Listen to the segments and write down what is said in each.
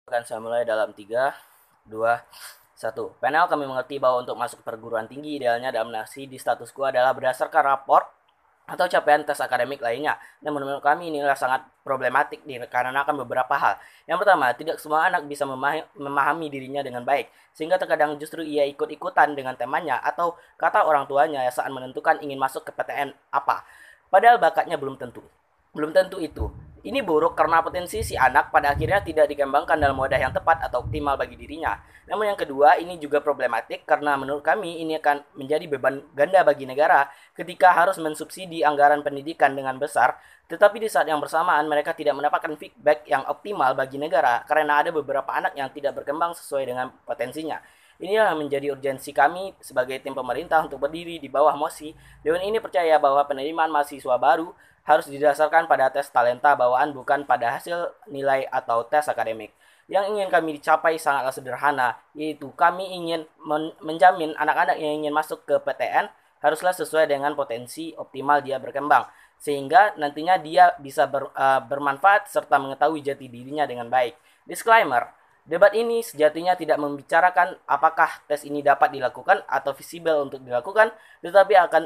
Akan saya mulai dalam 3, 2, 1. Panel kami mengerti bahwa untuk masuk ke perguruan tinggi idealnya damnasi di status quo adalah berdasarkan rapor atau capaian tes akademik lainnya. Dan menurut kami inilah sangat problematik dikarenakan beberapa hal. Yang pertama, tidak semua anak bisa memahami dirinya dengan baik, sehingga terkadang justru ia ikut-ikutan dengan temannya atau kata orang tuanya saat menentukan ingin masuk ke PTN apa. Padahal bakatnya belum tentu. Belum tentu itu. Ini buruk karena potensi si anak pada akhirnya tidak dikembangkan dalam wadah yang tepat atau optimal bagi dirinya. Namun yang kedua, ini juga problematik karena menurut kami ini akan menjadi beban ganda bagi negara ketika harus mensubsidi anggaran pendidikan dengan besar, tetapi di saat yang bersamaan mereka tidak mendapatkan feedback yang optimal bagi negara karena ada beberapa anak yang tidak berkembang sesuai dengan potensinya. Inilah menjadi urgensi kami sebagai tim pemerintah untuk berdiri di bawah MOSI. Dewan ini percaya bahwa penerimaan mahasiswa baru harus didasarkan pada tes talenta bawaan bukan pada hasil nilai atau tes akademik. Yang ingin kami capai sangatlah sederhana, yaitu kami ingin menjamin anak-anak yang ingin masuk ke PTN haruslah sesuai dengan potensi optimal dia berkembang, sehingga nantinya dia bisa bermanfaat serta mengetahui jati dirinya dengan baik. Disclaimer, debat ini sejatinya tidak membicarakan apakah tes ini dapat dilakukan atau visible untuk dilakukan, tetapi akan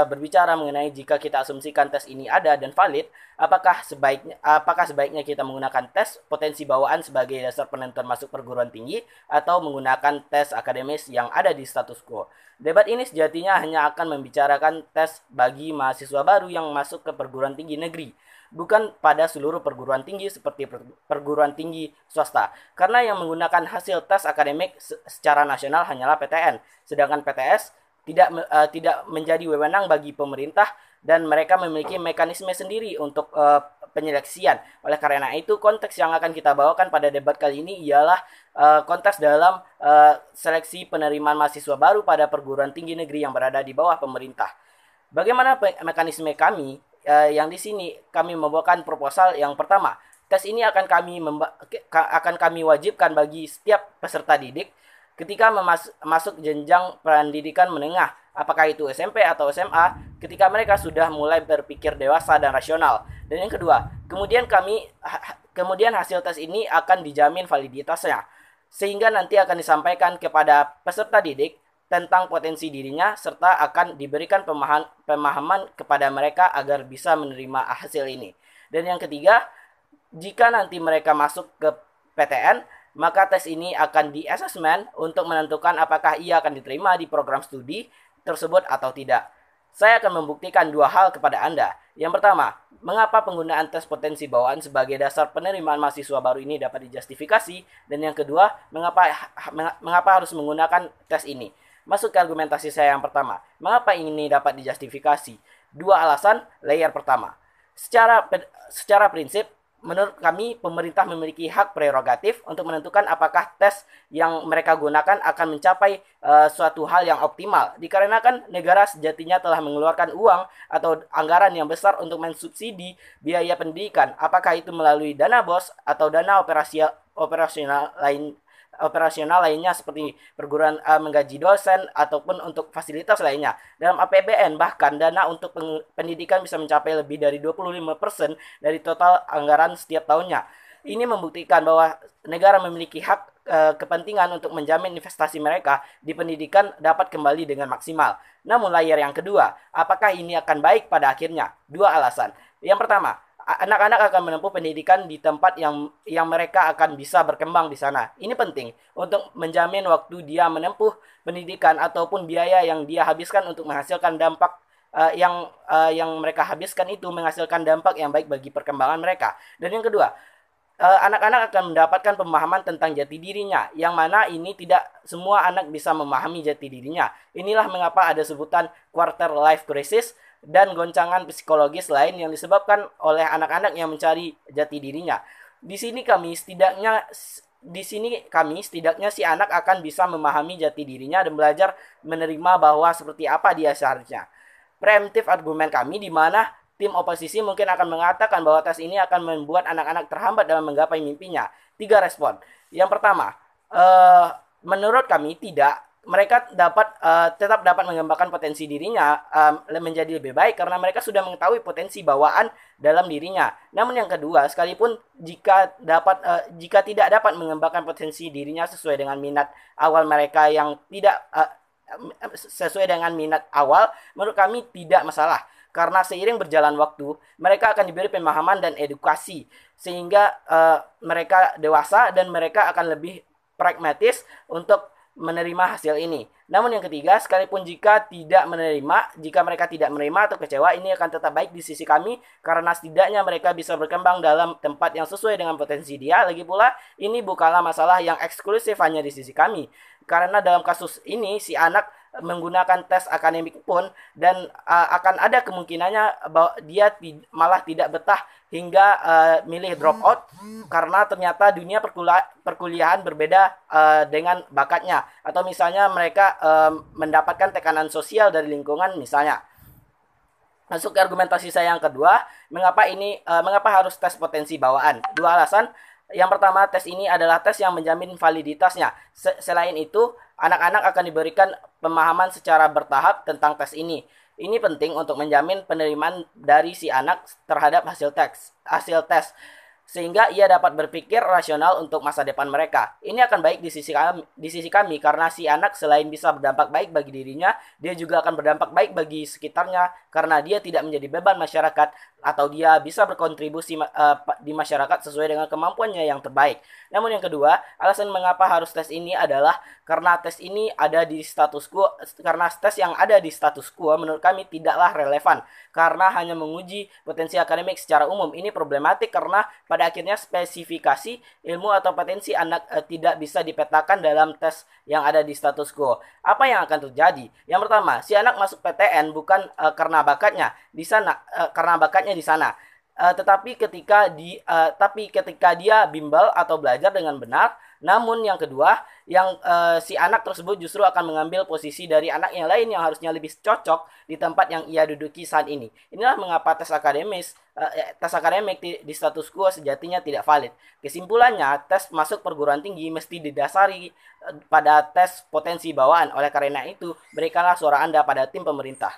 berbicara mengenai jika kita asumsikan tes ini ada dan valid, apakah sebaiknya kita menggunakan tes potensi bawaan sebagai dasar penentuan masuk perguruan tinggi atau menggunakan tes akademis yang ada di status quo. Debat ini sejatinya hanya akan membicarakan tes bagi mahasiswa baru yang masuk ke perguruan tinggi negeri, bukan pada seluruh perguruan tinggi seperti perguruan tinggi swasta. Karena yang menggunakan hasil tes akademik secara nasional hanyalah PTN, sedangkan PTS tidak menjadi wewenang bagi pemerintah dan mereka memiliki mekanisme sendiri untuk penyeleksian. Oleh karena itu, konteks yang akan kita bawakan pada debat kali ini ialah konteks dalam seleksi penerimaan mahasiswa baru pada perguruan tinggi negeri yang berada di bawah pemerintah. Bagaimana mekanisme kami? Yang di sini kami membawakan proposal yang pertama. Tes ini akan kami wajibkan bagi setiap peserta didik ketika masuk jenjang pendidikan menengah, apakah itu SMP atau SMA, ketika mereka sudah mulai berpikir dewasa dan rasional. Dan yang kedua, kemudian hasil tes ini akan dijamin validitasnya, sehingga nanti akan disampaikan kepada peserta didik tentang potensi dirinya serta akan diberikan pemahaman kepada mereka agar bisa menerima hasil ini. Dan yang ketiga, jika nanti mereka masuk ke PTN, maka tes ini akan di-assessment untuk menentukan apakah ia akan diterima di program studi tersebut atau tidak. Saya akan membuktikan dua hal kepada Anda. Yang pertama, mengapa penggunaan tes potensi bawaan sebagai dasar penerimaan mahasiswa baru ini dapat dijustifikasi, dan yang kedua, mengapa harus menggunakan tes ini. Masuk ke argumentasi saya yang pertama. Mengapa ini dapat dijustifikasi? Dua alasan. Layer pertama. Secara prinsip, menurut kami pemerintah memiliki hak prerogatif untuk menentukan apakah tes yang mereka gunakan akan mencapai suatu hal yang optimal. Dikarenakan negara sejatinya telah mengeluarkan uang atau anggaran yang besar untuk mensubsidi biaya pendidikan. Apakah itu melalui dana BOS atau dana operasional lainnya seperti perguruan menggaji dosen ataupun untuk fasilitas lainnya. Dalam APBN bahkan dana untuk pendidikan bisa mencapai lebih dari 25% dari total anggaran setiap tahunnya. Ini membuktikan bahwa negara memiliki hak kepentingan untuk menjamin investasi mereka di pendidikan dapat kembali dengan maksimal. Namun layer yang kedua, apakah ini akan baik pada akhirnya? Dua alasan. Yang pertama, anak-anak akan menempuh pendidikan di tempat yang mereka akan bisa berkembang di sana. Ini penting untuk menjamin waktu dia menempuh pendidikan ataupun biaya yang dia habiskan untuk menghasilkan dampak yang mereka habiskan itu menghasilkan dampak yang baik bagi perkembangan mereka. Dan yang kedua, anak-anak akan mendapatkan pemahaman tentang jati dirinya, yang mana ini tidak semua anak bisa memahami jati dirinya. Inilah mengapa ada sebutan quarter life crisis dan goncangan psikologis lain yang disebabkan oleh anak-anak yang mencari jati dirinya. Di sini kami setidaknya si anak akan bisa memahami jati dirinya dan belajar menerima bahwa seperti apa dia seharusnya. Preemptif argumen kami di mana tim oposisi mungkin akan mengatakan bahwa tes ini akan membuat anak-anak terhambat dalam menggapai mimpinya. 3 respon. Yang pertama, menurut kami tidak. mereka tetap dapat mengembangkan potensi dirinya menjadi lebih baik karena mereka sudah mengetahui potensi bawaan dalam dirinya. Namun yang kedua, sekalipun jika tidak dapat mengembangkan potensi dirinya sesuai dengan minat awal mereka yang tidak sesuai dengan minat awal, menurut kami tidak masalah. Karena seiring berjalan waktu, mereka akan diberi pemahaman dan edukasi sehingga mereka dewasa dan mereka akan lebih pragmatis untuk menerima hasil ini. Namun yang ketiga, sekalipun jika mereka tidak menerima atau kecewa, ini akan tetap baik di sisi kami karena setidaknya mereka bisa berkembang dalam tempat yang sesuai dengan potensi dia. Lagi pula, ini bukanlah masalah yang eksklusif hanya di sisi kami. Karena dalam kasus ini si anak menggunakan tes akademik pun dan akan ada kemungkinannya bahwa dia malah tidak betah hingga milih drop out karena ternyata dunia perkuliahan berbeda dengan bakatnya, atau misalnya mereka mendapatkan tekanan sosial dari lingkungan misalnya. Masuk ke argumentasi saya yang kedua, mengapa harus tes potensi bawaan? Dua alasan. Yang pertama, tes ini adalah tes yang menjamin validitasnya. Selain itu, anak-anak akan diberikan pemahaman secara bertahap tentang tes ini. Ini penting untuk menjamin penerimaan dari si anak terhadap hasil tes, sehingga ia dapat berpikir rasional untuk masa depan mereka. Ini akan baik di sisi kami karena si anak selain bisa berdampak baik bagi dirinya, dia juga akan berdampak baik bagi sekitarnya karena dia tidak menjadi beban masyarakat atau dia bisa berkontribusi di masyarakat sesuai dengan kemampuannya yang terbaik. Namun yang kedua, alasan mengapa harus tes ini adalah karena tes ini ada di status quo, karena tes yang ada di status quo menurut kami tidaklah relevan karena hanya menguji potensi akademik secara umum. Ini problematik karena pada akhirnya spesifikasi ilmu atau potensi anak tidak bisa dipetakan dalam tes yang ada di status quo. Apa yang akan terjadi? Yang pertama, si anak masuk PTN bukan karena bakatnya di sana, tetapi ketika dia bimbel atau belajar dengan benar. Namun yang kedua, si anak tersebut justru akan mengambil posisi dari anak yang lain yang harusnya lebih cocok di tempat yang ia duduki saat ini. Inilah mengapa tes akademik di status quo sejatinya tidak valid. Kesimpulannya, tes masuk perguruan tinggi mesti didasari pada tes potensi bawaan. Oleh karena itu, berikanlah suara Anda pada tim pemerintah.